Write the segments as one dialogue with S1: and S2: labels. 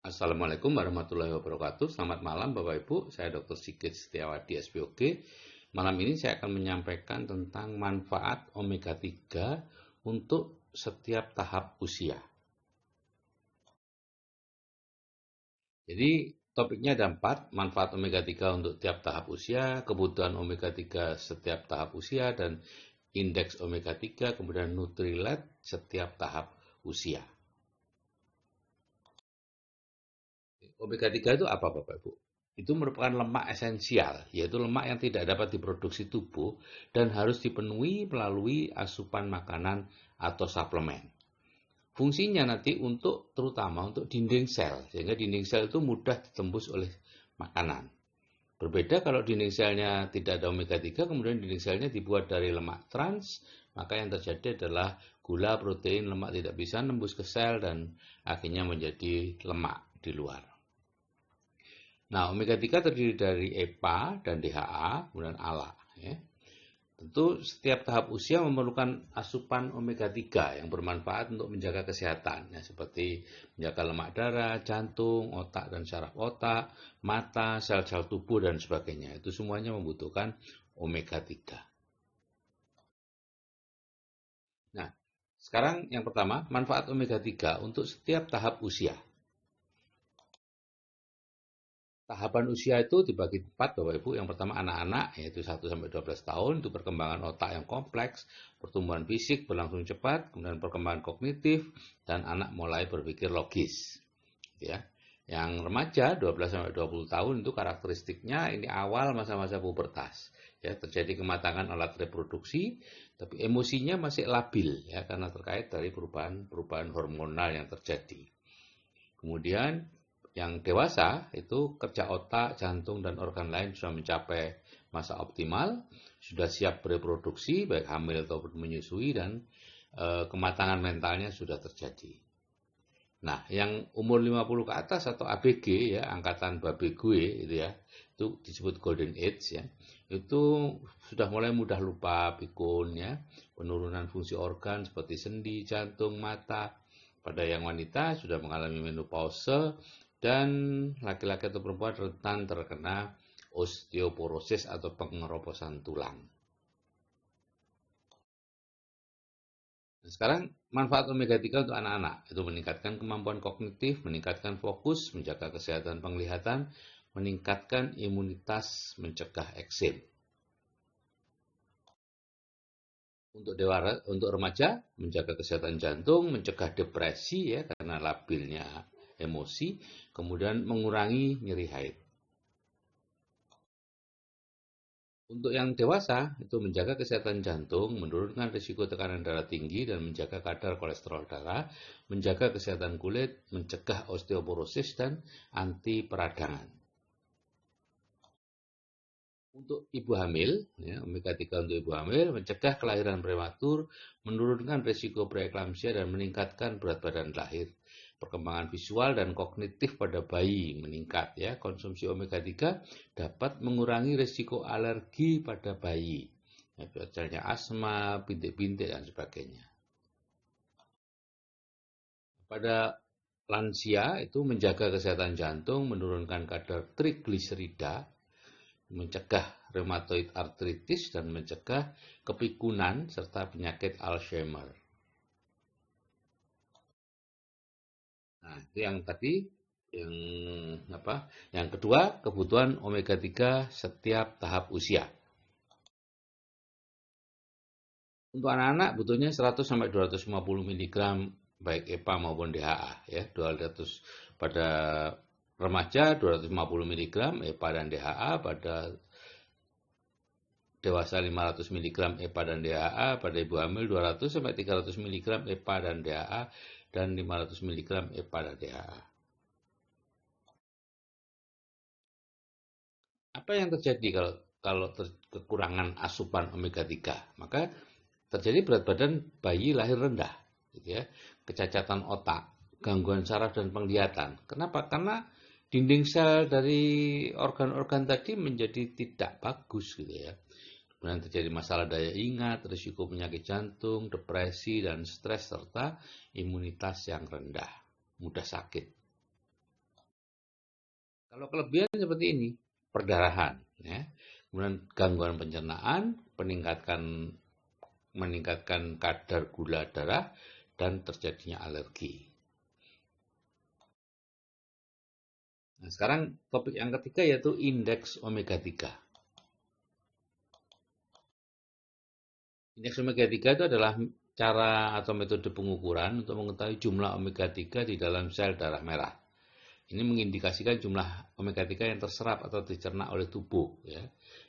S1: Assalamualaikum warahmatullahi wabarakatuh. Selamat malam Bapak Ibu, saya Dr. Sigit Setiawadi SPOG. Malam ini saya akan menyampaikan tentang manfaat omega 3 untuk setiap tahap usia. Jadi topiknya ada 4, manfaat omega 3 untuk tiap tahap usia, kebutuhan omega 3 setiap tahap usia, dan indeks omega 3, kemudian Nutrilite setiap tahap usia. Omega 3 itu apa Bapak Ibu? Itu merupakan lemak esensial, yaitu lemak yang tidak dapat diproduksi tubuh dan harus dipenuhi melalui asupan makanan atau suplemen. Fungsinya nanti terutama untuk dinding sel, sehingga dinding sel itu mudah ditembus oleh makanan. Berbeda kalau dinding selnya tidak ada omega 3, kemudian dinding selnya dibuat dari lemak trans, maka yang terjadi adalah gula, protein, lemak tidak bisa nembus ke sel dan akhirnya menjadi lemak di luar. Nah, omega 3 terdiri dari EPA dan DHA, kemudian ALA. Ya. Tentu setiap tahap usia memerlukan asupan omega 3 yang bermanfaat untuk menjaga kesehatan, ya, seperti menjaga lemak darah, jantung, otak dan syaraf otak, mata, sel-sel tubuh, dan sebagainya. Itu semuanya membutuhkan omega 3. Nah, sekarang yang pertama, manfaat omega 3 untuk setiap tahap usia. Tahapan usia itu dibagi 4 Bapak Ibu. Yang pertama anak-anak, yaitu 1-12 tahun, itu perkembangan otak yang kompleks, pertumbuhan fisik berlangsung cepat, kemudian perkembangan kognitif, dan anak mulai berpikir logis. Ya. Yang remaja 12-20 tahun itu karakteristiknya ini awal masa-masa pubertas. Ya, terjadi kematangan alat reproduksi, tapi emosinya masih labil ya karena terkait dari perubahan hormonal yang terjadi. Kemudian yang dewasa itu kerja otak, jantung, dan organ lain sudah mencapai masa optimal, sudah siap bereproduksi, baik hamil ataupun menyusui, dan kematangan mentalnya sudah terjadi. Nah, yang umur 50 ke atas atau ABG ya, angkatan babe gue itu ya, itu disebut golden age ya. Itu sudah mulai mudah lupa, pikun ya, penurunan fungsi organ seperti sendi, jantung, mata. Pada yang wanita sudah mengalami menopause dan laki-laki atau perempuan rentan terkena osteoporosis atau pengeroposan tulang. Sekarang manfaat omega 3 untuk anak-anak itu meningkatkan kemampuan kognitif, meningkatkan fokus, menjaga kesehatan penglihatan, meningkatkan imunitas, mencegah eksem. Untuk remaja, menjaga kesehatan jantung, mencegah depresi ya karena labilnya emosi, kemudian mengurangi nyeri haid. Untuk yang dewasa, itu menjaga kesehatan jantung, menurunkan risiko tekanan darah tinggi, dan menjaga kadar kolesterol darah, menjaga kesehatan kulit, mencegah osteoporosis, dan anti peradangan. Untuk ibu hamil, ya, omega 3 untuk ibu hamil, mencegah kelahiran prematur, menurunkan risiko preeklamsia, dan meningkatkan berat badan lahir. Perkembangan visual dan kognitif pada bayi meningkat ya. Konsumsi omega 3 dapat mengurangi risiko alergi pada bayi. Ya, misalnya asma, bintik-bintik dan sebagainya. Pada lansia itu menjaga kesehatan jantung, menurunkan kadar trigliserida, mencegah rheumatoid arthritis dan mencegah kepikunan serta penyakit Alzheimer. Nah, itu yang tadi yang apa? Yang kedua, kebutuhan omega 3 setiap tahap usia. Untuk anak-anak butuhnya 100 sampai 250 mg baik EPA maupun DHA ya. 200 pada remaja 250 mg EPA dan DHA, pada dewasa 500 mg EPA dan DHA, pada ibu hamil 200 sampai 300 mg EPA dan DHA, dan 500 mg EPA dan DHA. Apa yang terjadi kalau kekurangan asupan omega 3? Maka terjadi berat badan bayi lahir rendah, gitu ya. Kecacatan otak, gangguan saraf dan penglihatan. Kenapa? Karena dinding sel dari organ-organ tadi menjadi tidak bagus, gitu ya. Kemudian terjadi masalah daya ingat, risiko penyakit jantung, depresi, dan stres, serta imunitas yang rendah, mudah sakit. Kalau kelebihan seperti ini, perdarahan, ya. Kemudian gangguan pencernaan, meningkatkan kadar gula darah dan terjadinya alergi. Nah, sekarang topik yang ketiga yaitu indeks omega 3. Indeks omega 3 itu adalah cara atau metode pengukuran untuk mengetahui jumlah omega 3 di dalam sel darah merah. Ini mengindikasikan jumlah omega 3 yang terserap atau dicerna oleh tubuh, ya.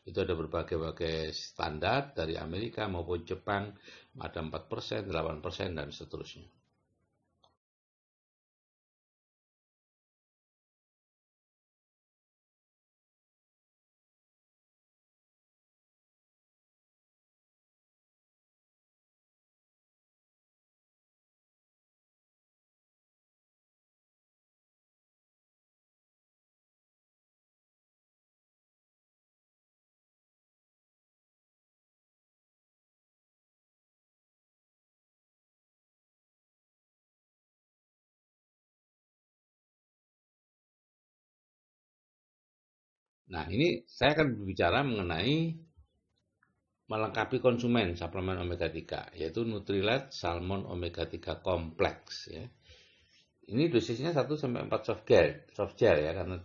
S1: Itu ada berbagai-bagai standar dari Amerika maupun Jepang, ada 4%, 8%, dan seterusnya. Nah, ini saya akan berbicara mengenai melengkapi konsumen suplemen omega 3, yaitu Nutrilite Salmon Omega 3 Complex, ya. Ini dosisnya 1-4 soft gel ya, karena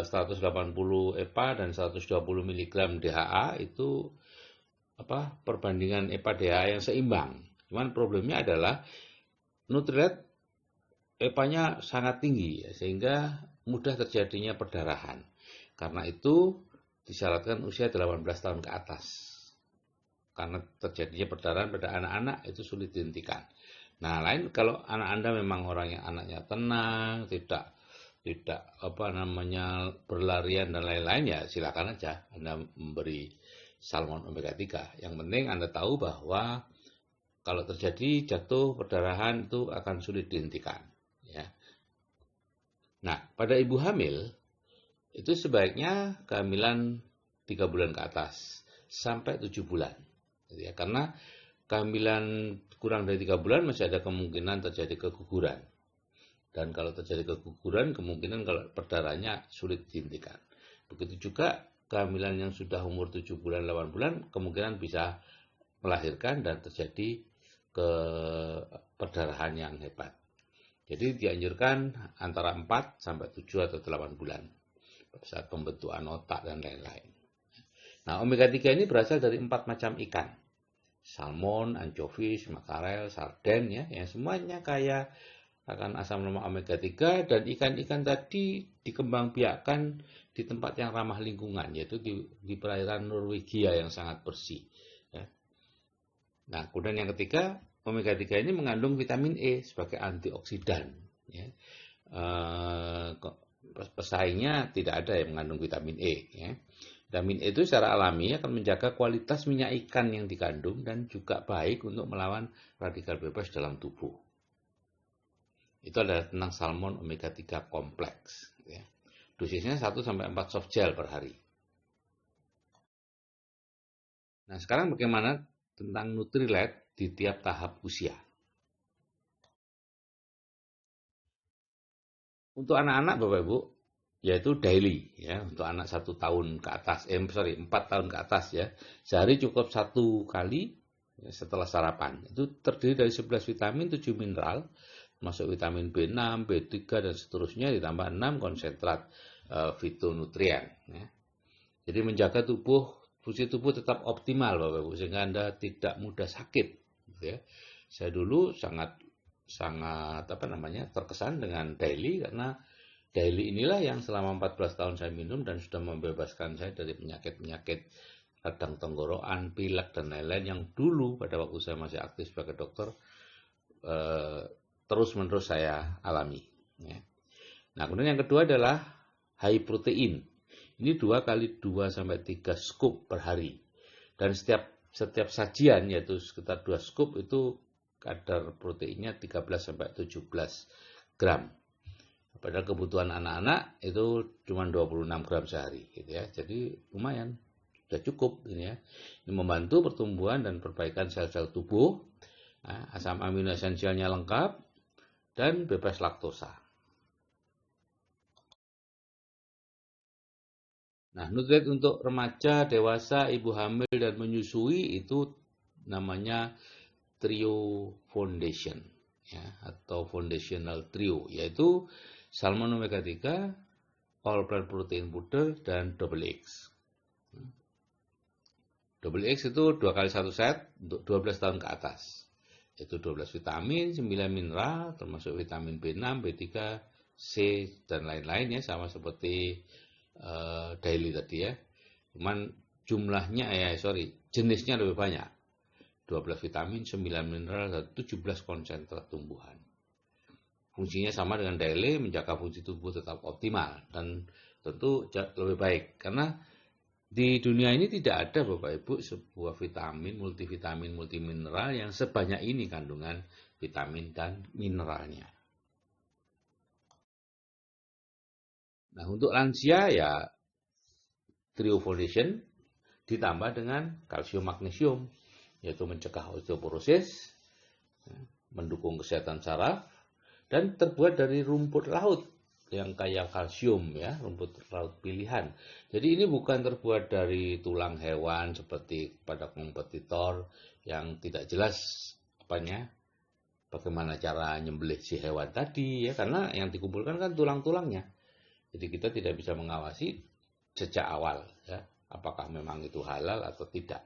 S1: 180 EPA dan 120 mg DHA itu perbandingan EPA DHA yang seimbang. Cuman problemnya adalah Nutrilite EPA-nya sangat tinggi, ya, sehingga mudah terjadinya perdarahan. Karena itu disyaratkan usia 18 tahun ke atas. Karena terjadinya perdarahan pada anak-anak itu sulit dihentikan. Nah, lain kalau anak Anda memang orang yang anaknya tenang, tidak berlarian dan lain-lain, ya silakan aja Anda memberi salmon omega 3. Yang penting Anda tahu bahwa kalau terjadi jatuh perdarahan itu akan sulit dihentikan, ya. Nah, pada ibu hamil itu sebaiknya kehamilan 3 bulan ke atas sampai 7 bulan. Ya, karena kehamilan kurang dari 3 bulan masih ada kemungkinan terjadi keguguran. Dan kalau terjadi keguguran, kemungkinan kalau perdarahannya sulit dihentikan. Begitu juga kehamilan yang sudah umur 7 bulan, 8 bulan, kemungkinan bisa melahirkan dan terjadi perdarahan yang hebat. Jadi dianjurkan antara 4 sampai 7 atau 8 bulan pada saat pembentukan otak dan lain-lain. Nah, omega 3 ini berasal dari 4 macam ikan. Salmon, anchovies, makarel, sarden, ya, yang semuanya kaya akan asam lemak omega 3, dan ikan-ikan tadi dikembangbiakkan di tempat yang ramah lingkungan, yaitu di perairan Norwegia yang sangat bersih, ya. Nah, kemudian yang ketiga, omega 3 ini mengandung vitamin E sebagai antioksidan, ya. Pesaingnya tidak ada yang mengandung vitamin E, ya. Vitamin E itu secara alami akan menjaga kualitas minyak ikan yang dikandung dan juga baik untuk melawan radikal bebas dalam tubuh. Itu adalah tentang salmon omega 3 kompleks, ya. Dosisnya 1-4 soft gel per hari. Nah, sekarang bagaimana tentang Nutrilite di tiap tahap usia? Untuk anak-anak, Bapak Ibu, yaitu daily, ya, untuk anak 1 tahun ke atas, 4 tahun ke atas, ya, sehari cukup 1 kali, ya, setelah sarapan. Itu terdiri dari 11 vitamin, 7 mineral, masuk vitamin B6, B3, dan seterusnya, ditambah 6 konsentrat fitonutrien, ya. Jadi menjaga fungsi tubuh tetap optimal, Bapak Ibu, sehingga Anda tidak mudah sakit, gitu ya. Saya dulu sangat terkesan dengan daily, karena daily inilah yang selama 14 tahun saya minum dan sudah membebaskan saya dari penyakit-penyakit radang tenggorokan, pilek, dan lain-lain yang dulu pada waktu saya masih aktif sebagai dokter terus-menerus saya alami, ya. Nah, kemudian yang kedua adalah high protein. Ini 2-3 scoop per hari. Dan setiap sajian, yaitu sekitar 2 scoop, itu kadar proteinnya 13-17 gram. Padahal kebutuhan anak-anak itu cuma 26 gram sehari, gitu ya. Jadi lumayan, sudah cukup, ini ya. Ini membantu pertumbuhan dan perbaikan sel-sel tubuh. Nah, asam amino esensialnya lengkap dan bebas laktosa. Nah, Nutrit untuk remaja, dewasa, ibu hamil, dan menyusui itu namanya Trio Foundation, ya, atau Foundational Trio, yaitu Salmon Omega 3, All Plant Protein Powder, dan Double X. Double X itu 2 kali 1 set untuk 12 tahun ke atas. Itu 12 vitamin, 9 mineral, termasuk vitamin B6, B3, C, dan lain-lain ya, sama seperti daily tadi ya. Cuman jumlahnya jenisnya lebih banyak. 12 vitamin, 9 mineral, dan 17 konsentrat tumbuhan. Fungsinya sama dengan daily, menjaga fungsi tubuh tetap optimal dan tentu lebih baik karena di dunia ini tidak ada Bapak Ibu sebuah vitamin, multivitamin, multimineral yang sebanyak ini kandungan vitamin dan mineralnya. Nah, untuk lansia ya Trio Foundation ditambah dengan kalsium magnesium, yaitu mencegah osteoporosis, mendukung kesehatan saraf, dan terbuat dari rumput laut yang kaya kalsium ya, rumput laut pilihan. Jadi ini bukan terbuat dari tulang hewan seperti pada kompetitor yang tidak jelas bagaimana cara nyembelih si hewan tadi ya, karena yang dikumpulkan kan tulang-tulangnya. Jadi kita tidak bisa mengawasi sejak awal ya, apakah memang itu halal atau tidak.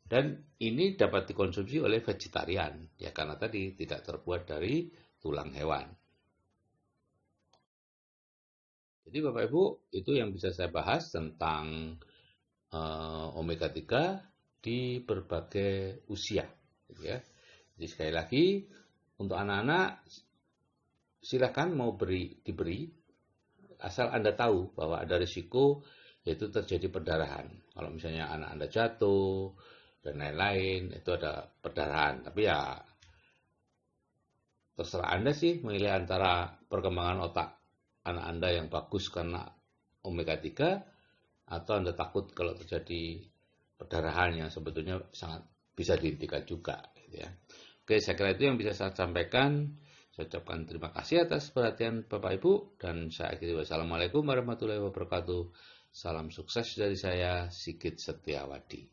S1: Dan ini dapat dikonsumsi oleh vegetarian ya, karena tadi tidak terbuat dari tulang hewan. Jadi Bapak Ibu, itu yang bisa saya bahas tentang omega 3 di berbagai usia. Gitu ya. Jadi sekali lagi, untuk anak-anak silakan mau diberi, asal Anda tahu bahwa ada risiko yaitu terjadi perdarahan. Kalau misalnya anak Anda jatuh dan lain-lain, itu ada perdarahan. Tapi ya terserah Anda sih memilih antara perkembangan otak anak Anda yang bagus karena omega 3 atau Anda takut kalau terjadi perdarahan yang sebetulnya sangat bisa dihentikan juga gitu ya. Oke, saya kira itu yang bisa saya sampaikan. Saya ucapkan terima kasih atas perhatian Bapak Ibu dan saya akhiri wassalamualaikum warahmatullahi wabarakatuh. Salam sukses dari saya, Sigit Setiawadi.